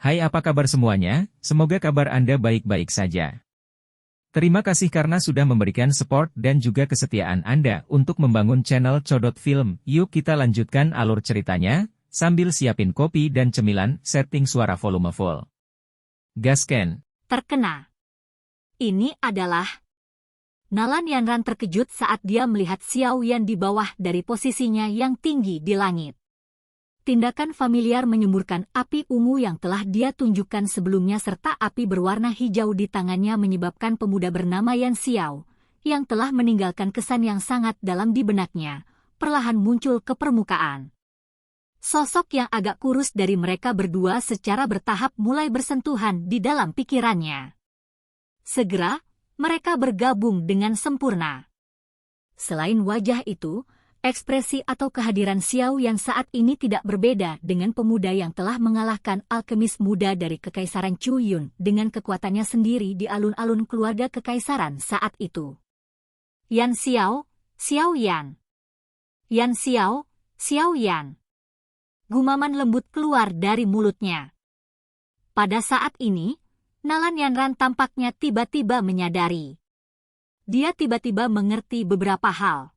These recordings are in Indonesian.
Hai, apa kabar semuanya? Semoga kabar Anda baik-baik saja. Terima kasih karena sudah memberikan support dan juga kesetiaan Anda untuk membangun channel Codot Film. Yuk kita lanjutkan alur ceritanya, sambil siapin kopi dan cemilan, setting suara volume full. Gasken. Terkena. Ini adalah Nalan Yanran terkejut saat dia melihat Xiao Yan di bawah dari posisinya yang tinggi di langit. Tindakan familiar menyemburkan api ungu yang telah dia tunjukkan sebelumnya serta api berwarna hijau di tangannya menyebabkan pemuda bernama Yan Xiao, yang telah meninggalkan kesan yang sangat dalam di benaknya, perlahan muncul ke permukaan. Sosok yang agak kurus dari mereka berdua secara bertahap mulai bersentuhan di dalam pikirannya. Segera, mereka bergabung dengan sempurna. Selain wajah itu, ekspresi atau kehadiran Xiao Yan saat ini tidak berbeda dengan pemuda yang telah mengalahkan alkemis muda dari Kekaisaran Chu Yun dengan kekuatannya sendiri di alun-alun keluarga kekaisaran saat itu. Yan Xiao, Xiao Yan. Yan Xiao, Xiao Yan. Gumaman lembut keluar dari mulutnya. Pada saat ini, Nalan Yanran tampaknya tiba-tiba menyadari. Dia tiba-tiba mengerti beberapa hal.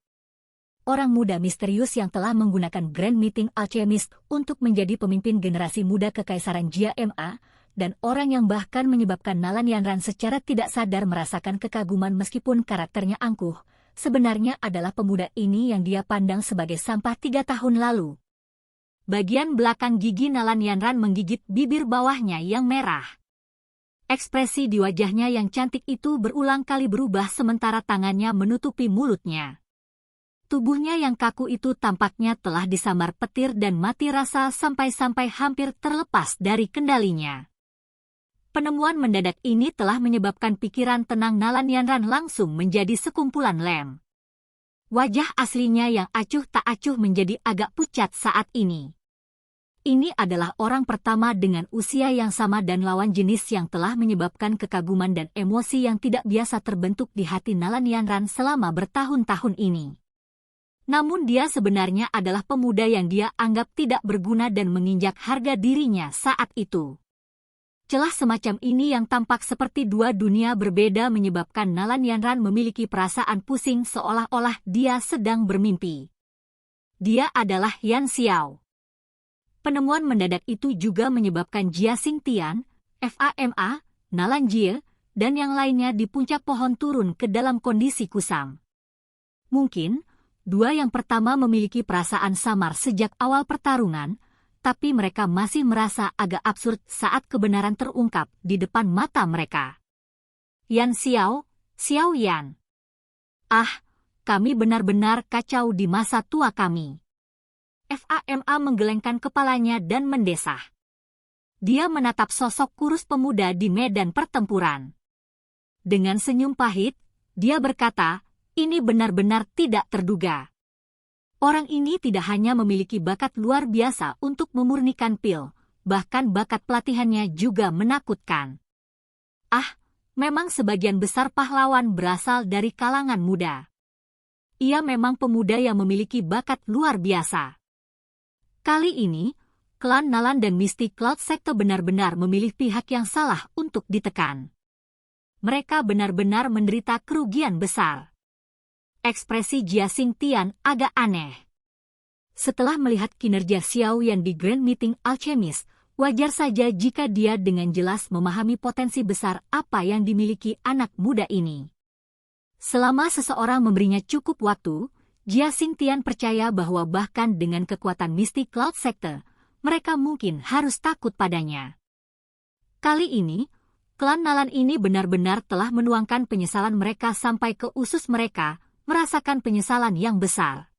Orang muda misterius yang telah menggunakan Grand Meeting Alchemist untuk menjadi pemimpin generasi muda Kekaisaran Jia Ma, dan orang yang bahkan menyebabkan Nalan Yanran secara tidak sadar merasakan kekaguman meskipun karakternya angkuh, sebenarnya adalah pemuda ini yang dia pandang sebagai sampah 3 tahun lalu. Bagian belakang gigi Nalan Yanran menggigit bibir bawahnya yang merah. Ekspresi di wajahnya yang cantik itu berulang kali berubah sementara tangannya menutupi mulutnya. Tubuhnya yang kaku itu tampaknya telah disambar petir dan mati rasa sampai-sampai hampir terlepas dari kendalinya. Penemuan mendadak ini telah menyebabkan pikiran tenang Nalan Yanran langsung menjadi sekumpulan lem. Wajah aslinya yang acuh tak acuh menjadi agak pucat saat ini. Ini adalah orang pertama dengan usia yang sama dan lawan jenis yang telah menyebabkan kekaguman dan emosi yang tidak biasa terbentuk di hati Nalan Yanran selama bertahun-tahun ini. Namun dia sebenarnya adalah pemuda yang dia anggap tidak berguna dan menginjak harga dirinya saat itu. Celah semacam ini yang tampak seperti dua dunia berbeda menyebabkan Nalan Yanran memiliki perasaan pusing seolah-olah dia sedang bermimpi. Dia adalah Yan Xiao. Penemuan mendadak itu juga menyebabkan Jia Xingtian, FAMA, Nalan Jie, dan yang lainnya di puncak pohon turun ke dalam kondisi kusam. Mungkin, dua yang pertama memiliki perasaan samar sejak awal pertarungan, tapi mereka masih merasa agak absurd saat kebenaran terungkap di depan mata mereka. Yan Xiao, Xiao Yan. Ah, kami benar-benar kacau di masa tua kami. FAMA menggelengkan kepalanya dan mendesah. Dia menatap sosok kurus pemuda di medan pertempuran. Dengan senyum pahit, dia berkata, ini benar-benar tidak terduga. Orang ini tidak hanya memiliki bakat luar biasa untuk memurnikan pil, bahkan bakat pelatihannya juga menakutkan. Ah, memang sebagian besar pahlawan berasal dari kalangan muda. Ia memang pemuda yang memiliki bakat luar biasa. Kali ini, klan Nalan dan Misty Cloud Sekte benar-benar memilih pihak yang salah untuk ditekan. Mereka benar-benar menderita kerugian besar. Ekspresi Jia Xingtian agak aneh. Setelah melihat kinerja Xiao Yan di Grand Meeting Alchemist, wajar saja jika dia dengan jelas memahami potensi besar apa yang dimiliki anak muda ini. Selama seseorang memberinya cukup waktu, Jia Xingtian percaya bahwa bahkan dengan kekuatan Misty Cloud Sekte, mereka mungkin harus takut padanya. Kali ini, klan Nalan ini benar-benar telah menuangkan penyesalan mereka sampai ke usus mereka, merasakan penyesalan yang besar.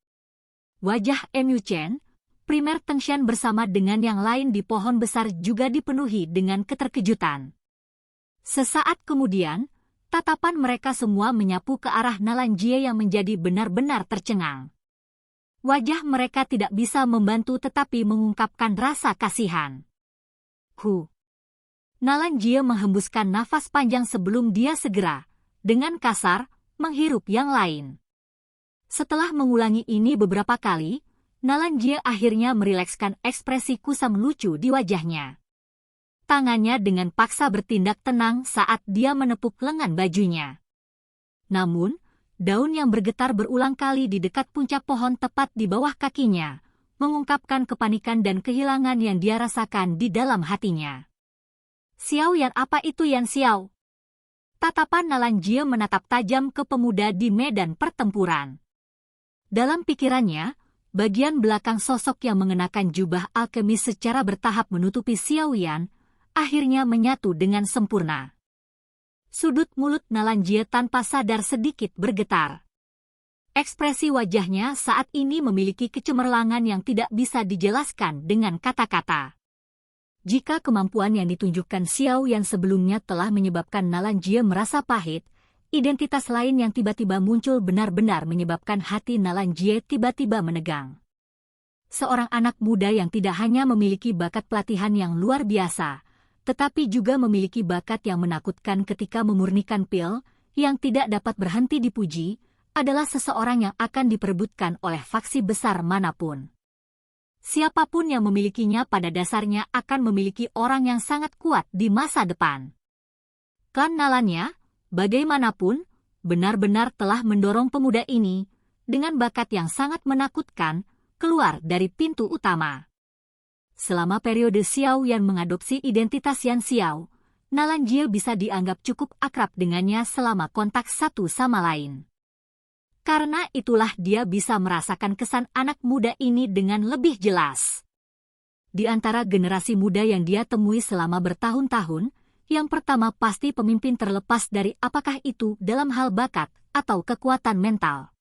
Wajah Mu Chen, primer Tengshan bersama dengan yang lain di pohon besar juga dipenuhi dengan keterkejutan. Sesaat kemudian, tatapan mereka semua menyapu ke arah Nalan Jie yang menjadi benar-benar tercengang. Wajah mereka tidak bisa membantu tetapi mengungkapkan rasa kasihan. Nalan Jie menghembuskan nafas panjang sebelum dia segera, dengan kasar, menghirup yang lain. Setelah mengulangi ini beberapa kali, Nalan Jie akhirnya merilekskan ekspresi kusam lucu di wajahnya. tangannya dengan paksa bertindak tenang saat dia menepuk lengan bajunya. Namun, daun yang bergetar berulang kali di dekat puncak pohon tepat di bawah kakinya, mengungkapkan kepanikan dan kehilangan yang dia rasakan di dalam hatinya. Xiao Yan, apa itu Yan Xiao? Tatapan Nalan Jie menatap tajam ke pemuda di medan pertempuran. Dalam pikirannya, bagian belakang sosok yang mengenakan jubah alkemis secara bertahap menutupi Xiao Yan, akhirnya menyatu dengan sempurna. Sudut mulut Nalan Jie tanpa sadar sedikit bergetar. Ekspresi wajahnya saat ini memiliki kecemerlangan yang tidak bisa dijelaskan dengan kata-kata. Jika kemampuan yang ditunjukkan Xiao Yan sebelumnya telah menyebabkan Nalan Jie merasa pahit, identitas lain yang tiba-tiba muncul benar-benar menyebabkan hati Nalan Jie tiba-tiba menegang. Seorang anak muda yang tidak hanya memiliki bakat pelatihan yang luar biasa, tetapi juga memiliki bakat yang menakutkan ketika memurnikan pil, yang tidak dapat berhenti dipuji, adalah seseorang yang akan diperebutkan oleh faksi besar manapun. Siapapun yang memilikinya pada dasarnya akan memiliki orang yang sangat kuat di masa depan. Klan Nalannya, bagaimanapun, benar-benar telah mendorong pemuda ini, dengan bakat yang sangat menakutkan, keluar dari pintu utama. Selama periode Xiao Yan mengadopsi identitas Yan Xiao, Nalan Jie bisa dianggap cukup akrab dengannya selama kontak satu sama lain. Karena itulah dia bisa merasakan kesan anak muda ini dengan lebih jelas. Di antara generasi muda yang dia temui selama bertahun-tahun, yang pertama pasti pemimpin terlepas dari apakah itu dalam hal bakat atau kekuatan mental.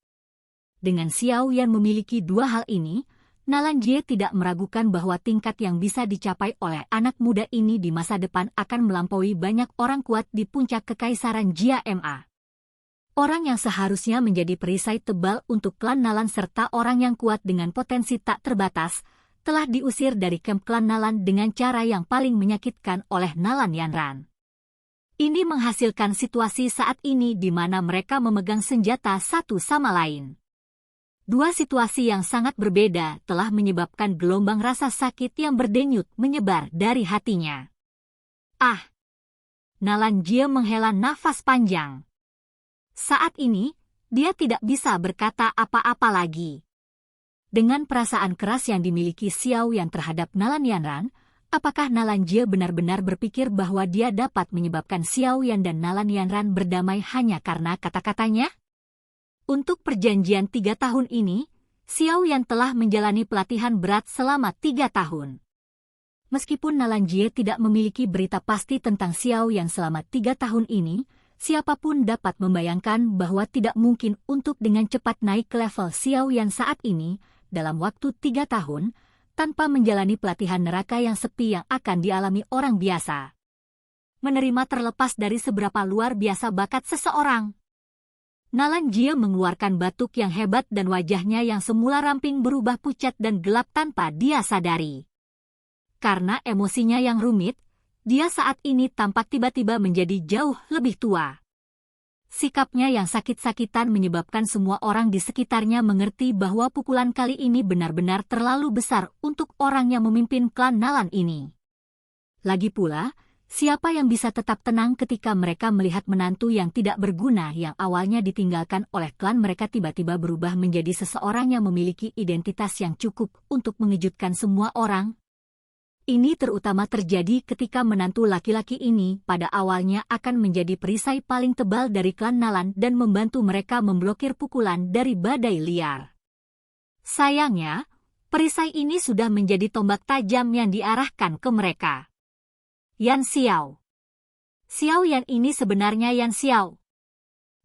Dengan Xiao Yan memiliki dua hal ini, Nalan Jie tidak meragukan bahwa tingkat yang bisa dicapai oleh anak muda ini di masa depan akan melampaui banyak orang kuat di puncak kekaisaran Jia Ma. Orang yang seharusnya menjadi perisai tebal untuk klan Nalan serta orang yang kuat dengan potensi tak terbatas, telah diusir dari kamp klan Nalan dengan cara yang paling menyakitkan oleh Nalan Yanran. Ini menghasilkan situasi saat ini di mana mereka memegang senjata satu sama lain. Dua situasi yang sangat berbeda telah menyebabkan gelombang rasa sakit yang berdenyut menyebar dari hatinya. Ah! Nalan Jie menghela nafas panjang. Saat ini, dia tidak bisa berkata apa-apa lagi. Dengan perasaan keras yang dimiliki Xiao Yan terhadap Nalan Yanran, apakah Nalan Jie benar-benar berpikir bahwa dia dapat menyebabkan Xiao Yan dan Nalan Yanran berdamai hanya karena kata-katanya? Untuk perjanjian 3 tahun ini, Xiao Yan telah menjalani pelatihan berat selama 3 tahun. Meskipun Nalan Jie tidak memiliki berita pasti tentang Xiao Yan selama 3 tahun ini, siapapun dapat membayangkan bahwa tidak mungkin untuk dengan cepat naik ke level Xiao Yan saat ini, dalam waktu 3 tahun, tanpa menjalani pelatihan neraka yang sepi yang akan dialami orang biasa. Menerima terlepas dari seberapa luar biasa bakat seseorang. Nalan Jie mengeluarkan batuk yang hebat dan wajahnya yang semula ramping berubah pucat dan gelap tanpa dia sadari. Karena emosinya yang rumit, dia saat ini tampak tiba-tiba menjadi jauh lebih tua. Sikapnya yang sakit-sakitan menyebabkan semua orang di sekitarnya mengerti bahwa pukulan kali ini benar-benar terlalu besar untuk orang yang memimpin klan Nalan ini. Lagi pula, siapa yang bisa tetap tenang ketika mereka melihat menantu yang tidak berguna yang awalnya ditinggalkan oleh klan mereka tiba-tiba berubah menjadi seseorang yang memiliki identitas yang cukup untuk mengejutkan semua orang? Ini terutama terjadi ketika menantu laki-laki ini pada awalnya akan menjadi perisai paling tebal dari klan Nalan dan membantu mereka memblokir pukulan dari badai liar. Sayangnya, perisai ini sudah menjadi tombak tajam yang diarahkan ke mereka. Yan Xiao. Xiao Yan ini sebenarnya Yan Xiao.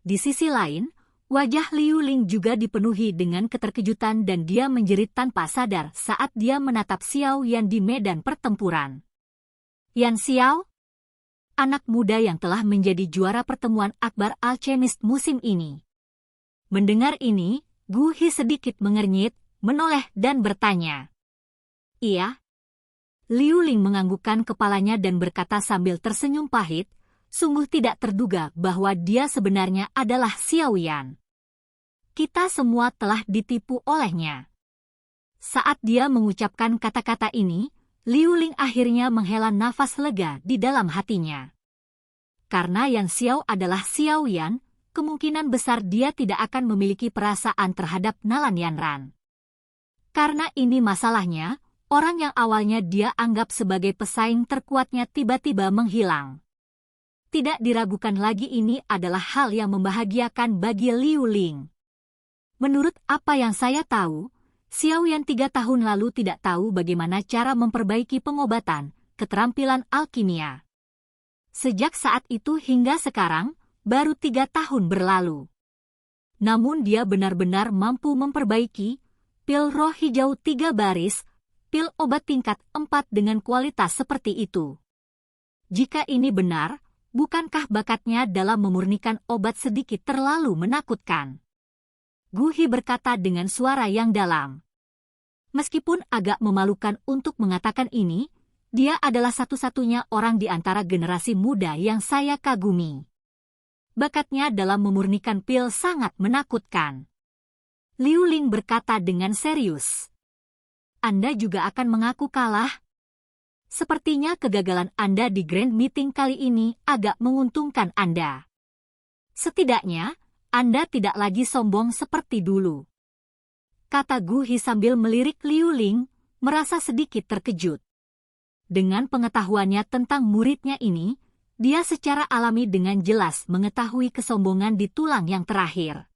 Di sisi lain, wajah Liu Ling juga dipenuhi dengan keterkejutan dan dia menjerit tanpa sadar saat dia menatap Xiao Yan di medan pertempuran. Yan Xiao? Anak muda yang telah menjadi juara pertemuan akbar alchemist musim ini. Mendengar ini, Gu Hi sedikit mengernyit, menoleh dan bertanya. Iya? Liu Ling menganggukkan kepalanya dan berkata sambil tersenyum pahit, sungguh tidak terduga bahwa dia sebenarnya adalah Xiao Yan. Kita semua telah ditipu olehnya. Saat dia mengucapkan kata-kata ini, Liu Ling akhirnya menghela nafas lega di dalam hatinya. Karena Yan Xiao adalah Xiao Yan, kemungkinan besar dia tidak akan memiliki perasaan terhadap Nalan Yanran. Karena ini masalahnya, orang yang awalnya dia anggap sebagai pesaing terkuatnya tiba-tiba menghilang. Tidak diragukan lagi ini adalah hal yang membahagiakan bagi Liu Ling. Menurut apa yang saya tahu, Xiao Yan 3 tahun lalu tidak tahu bagaimana cara memperbaiki pengobatan, keterampilan alkimia. Sejak saat itu hingga sekarang, baru 3 tahun berlalu. Namun dia benar-benar mampu memperbaiki pil roh hijau 3 baris, pil obat tingkat 4 dengan kualitas seperti itu. Jika ini benar, bukankah bakatnya dalam memurnikan obat sedikit terlalu menakutkan? Gu Hi berkata dengan suara yang dalam. Meskipun agak memalukan untuk mengatakan ini, dia adalah satu-satunya orang di antara generasi muda yang saya kagumi. Bakatnya dalam memurnikan pil sangat menakutkan. Liu Ling berkata dengan serius. Anda juga akan mengaku kalah? Sepertinya kegagalan Anda di Grand Meeting kali ini agak menguntungkan Anda. Setidaknya, Anda tidak lagi sombong seperti dulu. Kata Gu Hi sambil melirik Liu Ling, merasa sedikit terkejut. Dengan pengetahuannya tentang muridnya ini, dia secara alami dengan jelas mengetahui kesombongan di tulang yang terakhir.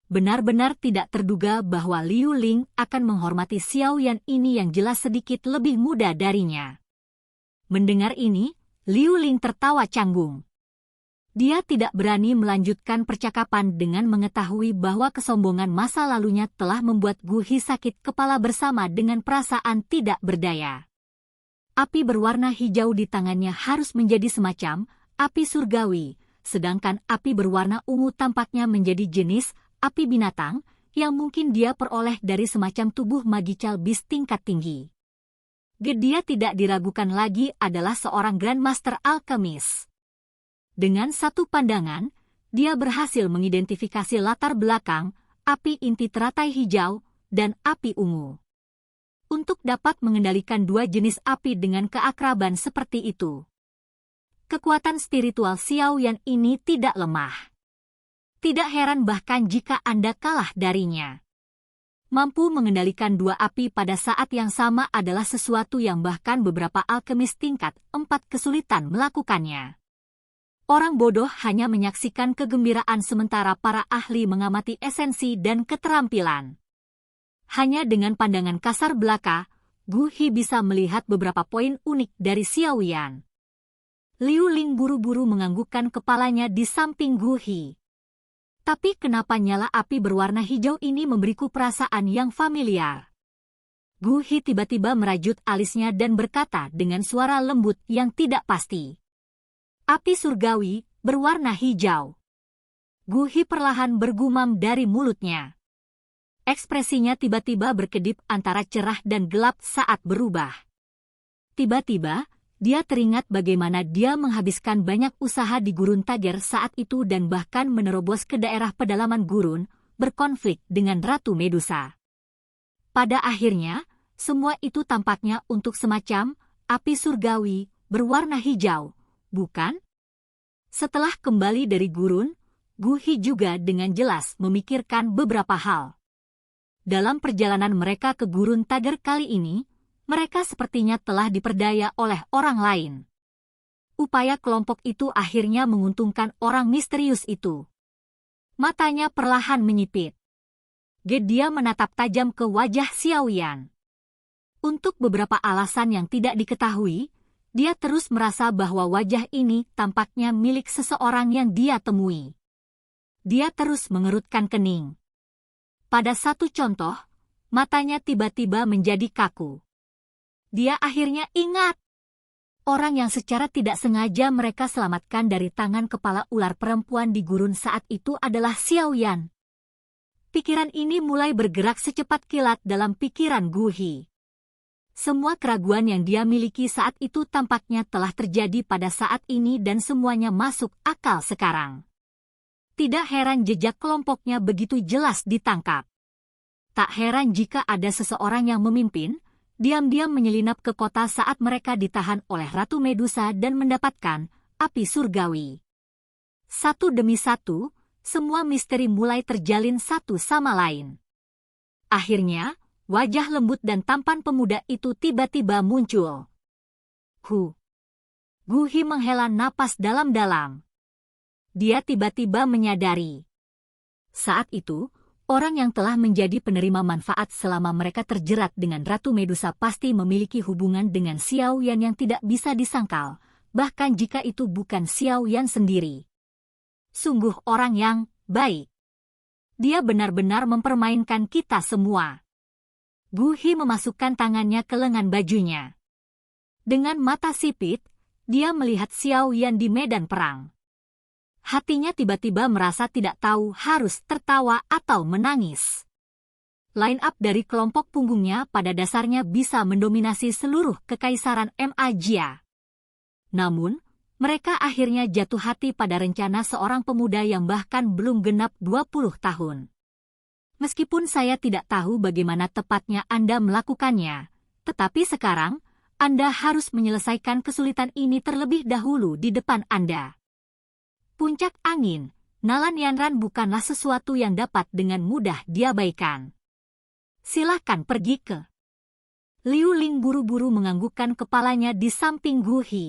Benar-benar tidak terduga bahwa Liu Ling akan menghormati Xiao Yan ini yang jelas sedikit lebih muda darinya. Mendengar ini, Liu Ling tertawa canggung. Dia tidak berani melanjutkan percakapan dengan mengetahui bahwa kesombongan masa lalunya telah membuat Gu Hi sakit kepala bersama dengan perasaan tidak berdaya. Api berwarna hijau di tangannya harus menjadi semacam api surgawi, sedangkan api berwarna ungu tampaknya menjadi jenis api binatang yang mungkin dia peroleh dari semacam tubuh magical beast tingkat tinggi. Dia tidak diragukan lagi adalah seorang Grandmaster Alchemist. Dengan satu pandangan, dia berhasil mengidentifikasi latar belakang, api inti teratai hijau, dan api ungu. Untuk dapat mengendalikan 2 jenis api dengan keakraban seperti itu. Kekuatan spiritual Xiao Yan ini tidak lemah. Tidak heran bahkan jika Anda kalah darinya. Mampu mengendalikan 2 api pada saat yang sama adalah sesuatu yang bahkan beberapa alkemis tingkat 4 kesulitan melakukannya. Orang bodoh hanya menyaksikan kegembiraan sementara para ahli mengamati esensi dan keterampilan. Hanya dengan pandangan kasar belaka, Gu Hi bisa melihat beberapa poin unik dari Xiao Yan. Liu Ling buru-buru menganggukkan kepalanya di samping Gu Hi. Tapi kenapa nyala api berwarna hijau ini memberiku perasaan yang familiar? Gu Hi tiba-tiba merajut alisnya dan berkata dengan suara lembut yang tidak pasti. Api surgawi, berwarna hijau. Gu Hi perlahan bergumam dari mulutnya. Ekspresinya tiba-tiba berkedip antara cerah dan gelap saat berubah. Tiba-tiba, dia teringat bagaimana dia menghabiskan banyak usaha di Gurun Tager saat itu dan bahkan menerobos ke daerah pedalaman gurun, berkonflik dengan Ratu Medusa. Pada akhirnya, semua itu tampaknya untuk semacam api surgawi, berwarna hijau. Bukan? Setelah kembali dari gurun, Gu Hi juga dengan jelas memikirkan beberapa hal. Dalam perjalanan mereka ke Gurun Tager kali ini, mereka sepertinya telah diperdaya oleh orang lain. Upaya kelompok itu akhirnya menguntungkan orang misterius itu. Matanya perlahan menyipit. Dia menatap tajam ke wajah Xiao Yan. Untuk beberapa alasan yang tidak diketahui, dia terus merasa bahwa wajah ini tampaknya milik seseorang yang dia temui. Dia terus mengerutkan kening. Pada satu contoh, matanya tiba-tiba menjadi kaku. Dia akhirnya ingat. Orang yang secara tidak sengaja mereka selamatkan dari tangan kepala ular perempuan di gurun saat itu adalah Xiao Yan. Pikiran ini mulai bergerak secepat kilat dalam pikiran Gu Hi. Semua keraguan yang dia miliki saat itu tampaknya telah terjadi pada saat ini dan semuanya masuk akal sekarang. Tidak heran jejak kelompoknya begitu jelas ditangkap. Tak heran jika ada seseorang yang memimpin, diam-diam menyelinap ke kota saat mereka ditahan oleh Ratu Medusa dan mendapatkan api surgawi. Satu demi satu, semua misteri mulai terjalin satu sama lain. Akhirnya, wajah lembut dan tampan pemuda itu tiba-tiba muncul. Gu Hi menghela napas dalam-dalam. Dia tiba-tiba menyadari. Saat itu, orang yang telah menjadi penerima manfaat selama mereka terjerat dengan Ratu Medusa pasti memiliki hubungan dengan Xiao Yan yang tidak bisa disangkal, bahkan jika itu bukan Xiao Yan sendiri. Sungguh orang yang baik. Dia benar-benar mempermainkan kita semua. Gu Hi memasukkan tangannya ke lengan bajunya. Dengan mata sipit, dia melihat Xiao Yan di medan perang. Hatinya tiba-tiba merasa tidak tahu harus tertawa atau menangis. Line up dari kelompok punggungnya pada dasarnya bisa mendominasi seluruh kekaisaran Magia. Namun, mereka akhirnya jatuh hati pada rencana seorang pemuda yang bahkan belum genap 20 tahun. Meskipun saya tidak tahu bagaimana tepatnya Anda melakukannya, tetapi sekarang, Anda harus menyelesaikan kesulitan ini terlebih dahulu di depan Anda. Puncak angin, Nalan Yanran bukanlah sesuatu yang dapat dengan mudah diabaikan. Silahkan pergi ke. Liu Ling buru-buru menganggukkan kepalanya di samping Gu Hi.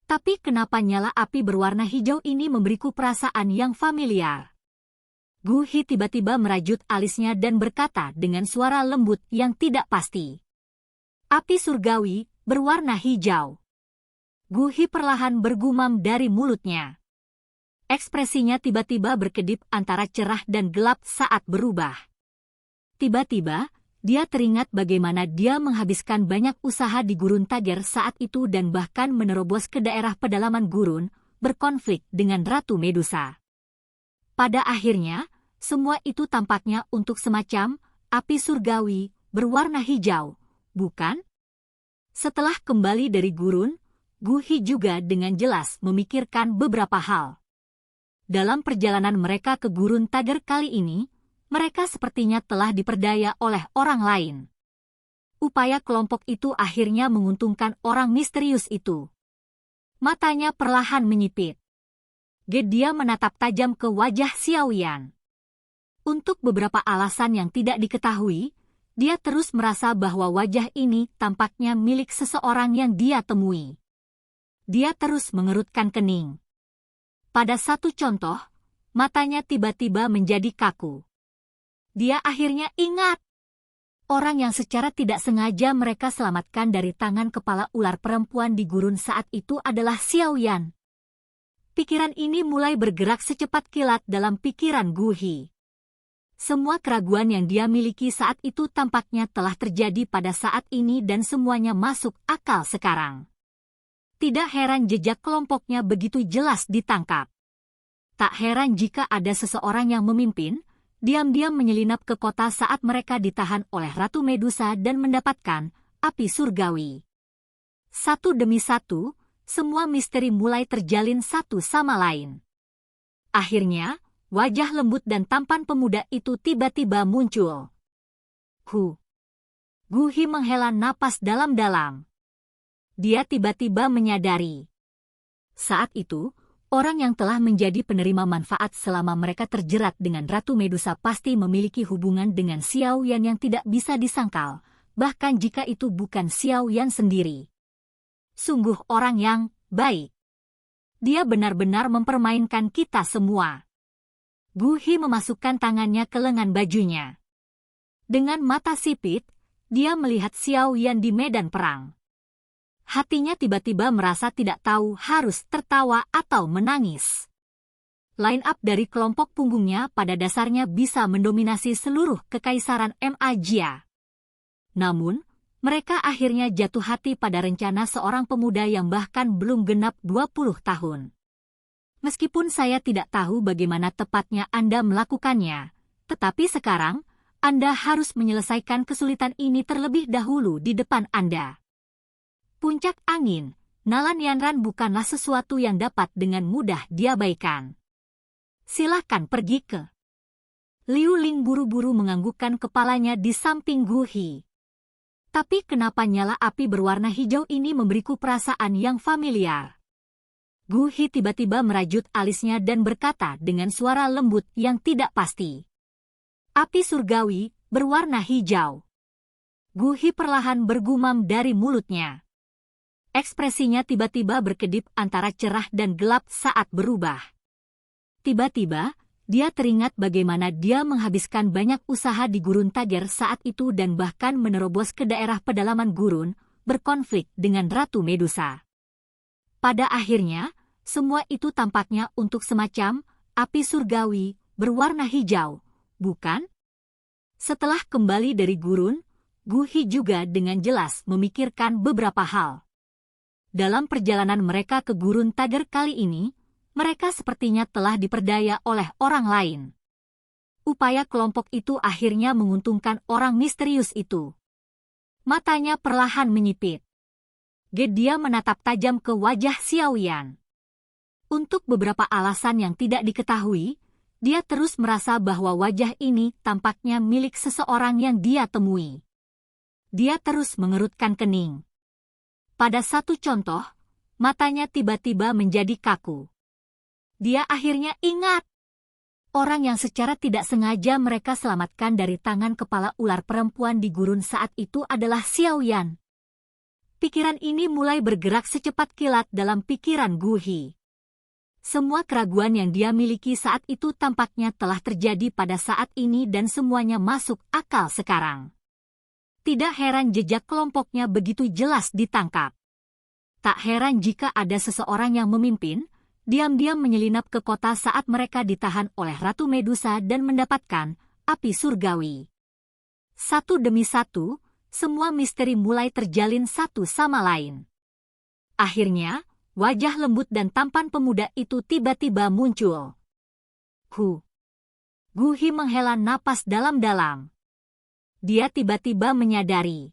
Tapi kenapa nyala api berwarna hijau ini memberiku perasaan yang familiar? Gu Hi tiba-tiba merajut alisnya dan berkata dengan suara lembut yang tidak pasti. Api surgawi berwarna hijau. Gu Hi perlahan bergumam dari mulutnya. Ekspresinya tiba-tiba berkedip antara cerah dan gelap saat berubah. Tiba-tiba, dia teringat bagaimana dia menghabiskan banyak usaha di Gurun Tager saat itu dan bahkan menerobos ke daerah pedalaman gurun, berkonflik dengan Ratu Medusa. Pada akhirnya, semua itu tampaknya untuk semacam api surgawi berwarna hijau, bukan? Setelah kembali dari gurun, Gu Hi juga dengan jelas memikirkan beberapa hal. Dalam perjalanan mereka ke Gurun Tager kali ini, mereka sepertinya telah diperdaya oleh orang lain. Upaya kelompok itu akhirnya menguntungkan orang misterius itu. Matanya perlahan menyipit. Dia menatap tajam ke wajah Xiao Yan. Untuk beberapa alasan yang tidak diketahui, dia terus merasa bahwa wajah ini tampaknya milik seseorang yang dia temui. Dia terus mengerutkan kening. Pada satu contoh, matanya tiba-tiba menjadi kaku. Dia akhirnya ingat. Orang yang secara tidak sengaja mereka selamatkan dari tangan kepala ular perempuan di gurun saat itu adalah Xiao Yan. Pikiran ini mulai bergerak secepat kilat dalam pikiran Gu Hi. Semua keraguan yang dia miliki saat itu tampaknya telah terjadi pada saat ini dan semuanya masuk akal sekarang. Tidak heran jejak kelompoknya begitu jelas ditangkap. Tak heran jika ada seseorang yang memimpin, diam-diam menyelinap ke kota saat mereka ditahan oleh Ratu Medusa dan mendapatkan api surgawi. Satu demi satu, semua misteri mulai terjalin satu sama lain. Akhirnya, wajah lembut dan tampan pemuda itu tiba-tiba muncul. Gu Hi menghela napas dalam-dalam. Dia tiba-tiba menyadari. Saat itu, orang yang telah menjadi penerima manfaat selama mereka terjerat dengan Ratu Medusa pasti memiliki hubungan dengan Xiao Yan yang tidak bisa disangkal, bahkan jika itu bukan Xiao Yan sendiri. Sungguh orang yang baik. Dia benar-benar mempermainkan kita semua. Gu Hi memasukkan tangannya ke lengan bajunya. Dengan mata sipit, dia melihat Xiao Yan di medan perang. Hatinya tiba-tiba merasa tidak tahu harus tertawa atau menangis. Line up dari kelompok punggungnya pada dasarnya bisa mendominasi seluruh kekaisaran Magia. Namun, mereka akhirnya jatuh hati pada rencana seorang pemuda yang bahkan belum genap 20 tahun. Meskipun saya tidak tahu bagaimana tepatnya Anda melakukannya, tetapi sekarang, Anda harus menyelesaikan kesulitan ini terlebih dahulu di depan Anda. Puncak angin, Nalan Yanran bukanlah sesuatu yang dapat dengan mudah diabaikan. Silahkan pergi ke. Liu Ling buru-buru menganggukkan kepalanya di samping Gu Hi. Tapi kenapa nyala api berwarna hijau ini memberiku perasaan yang familiar? Gu Hi tiba-tiba merajut alisnya dan berkata dengan suara lembut yang tidak pasti. Api surgawi, berwarna hijau. Gu Hi perlahan bergumam dari mulutnya. Ekspresinya tiba-tiba berkedip antara cerah dan gelap saat berubah. Tiba-tiba, dia teringat bagaimana dia menghabiskan banyak usaha di Gurun Tager saat itu dan bahkan menerobos ke daerah pedalaman gurun, berkonflik dengan Ratu Medusa. Pada akhirnya, semua itu tampaknya untuk semacam api surgawi berwarna hijau, bukan? Setelah kembali dari gurun, Gu Hi juga dengan jelas memikirkan beberapa hal. Dalam perjalanan mereka ke Gurun Tager kali ini, mereka sepertinya telah diperdaya oleh orang lain. Upaya kelompok itu akhirnya menguntungkan orang misterius itu. Matanya perlahan menyipit. Dia menatap tajam ke wajah Xiaoyan. Untuk beberapa alasan yang tidak diketahui, dia terus merasa bahwa wajah ini tampaknya milik seseorang yang dia temui. Dia terus mengerutkan kening. Pada satu contoh, matanya tiba-tiba menjadi kaku. Dia akhirnya ingat. Orang yang secara tidak sengaja mereka selamatkan dari tangan kepala ular perempuan di gurun saat itu adalah Xiaoyan. Pikiran ini mulai bergerak secepat kilat dalam pikiran Gu Hi. Semua keraguan yang dia miliki saat itu tampaknya telah terjadi pada saat ini dan semuanya masuk akal sekarang. Tidak heran jejak kelompoknya begitu jelas ditangkap. Tak heran jika ada seseorang yang memimpin, diam-diam menyelinap ke kota saat mereka ditahan oleh Ratu Medusa dan mendapatkan api surgawi. Satu demi satu, semua misteri mulai terjalin satu sama lain. Akhirnya, wajah lembut dan tampan pemuda itu tiba-tiba muncul. Gu Hi menghela napas dalam-dalam. Dia tiba-tiba menyadari.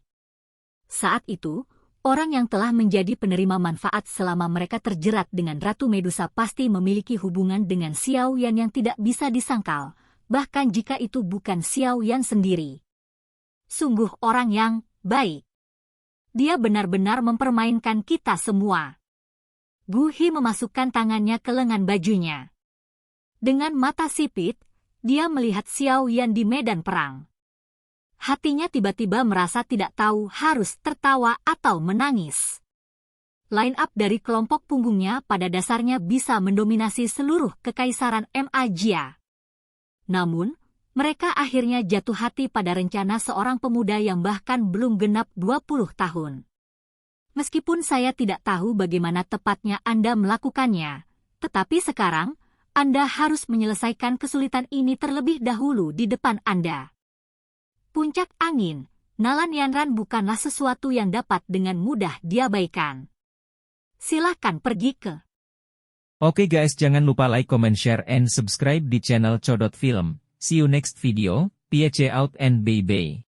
Saat itu, orang yang telah menjadi penerima manfaat selama mereka terjerat dengan Ratu Medusa pasti memiliki hubungan dengan Xiaoyan yang tidak bisa disangkal, bahkan jika itu bukan Xiaoyan sendiri. Sungguh orang yang baik. Dia benar-benar mempermainkan kita semua. Gu Hi memasukkan tangannya ke lengan bajunya. Dengan mata sipit, dia melihat Xiaoyan di medan perang. Hatinya tiba-tiba merasa tidak tahu harus tertawa atau menangis. Line up dari kelompok punggungnya pada dasarnya bisa mendominasi seluruh kekaisaran Magia. Namun, mereka akhirnya jatuh hati pada rencana seorang pemuda yang bahkan belum genap 20 tahun. Meskipun saya tidak tahu bagaimana tepatnya Anda melakukannya, tetapi sekarang, Anda harus menyelesaikan kesulitan ini terlebih dahulu di depan Anda. Puncak angin, Nalan Yanran bukanlah sesuatu yang dapat dengan mudah diabaikan. Silahkan pergi ke. Oke guys, jangan lupa like, comment, share, and subscribe di channel Codot Film. See you next video, peace out and bye-bye.